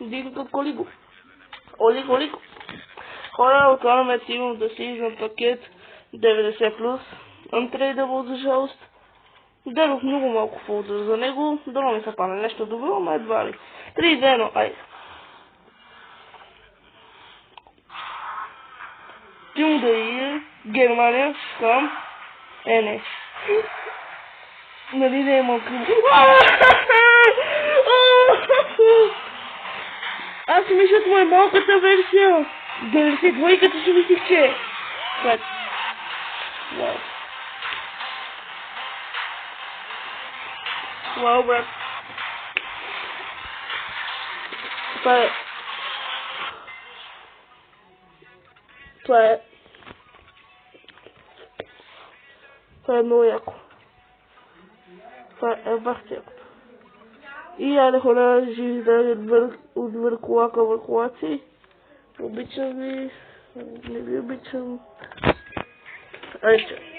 Дигнат от Колиго. Колиго. Хора, отваряме активно да си извън пакет 90+. Untradeable, за жалост. Дадох много малко фолдър за него. Дано ми се пане нещо добро, но едва ли. 3, 2, 1, айде. Тим да е Германия към ЕНЕ. Нали не е малко. Аз си мисля, това е малката версия. 92-ката си мислих, че е. Вау. Вау, брат. Това е много яко. Това е бахте яко. И айде хора, живи здрави от върхолака върхолаци. Обичам ви, не ви обичам. Айде.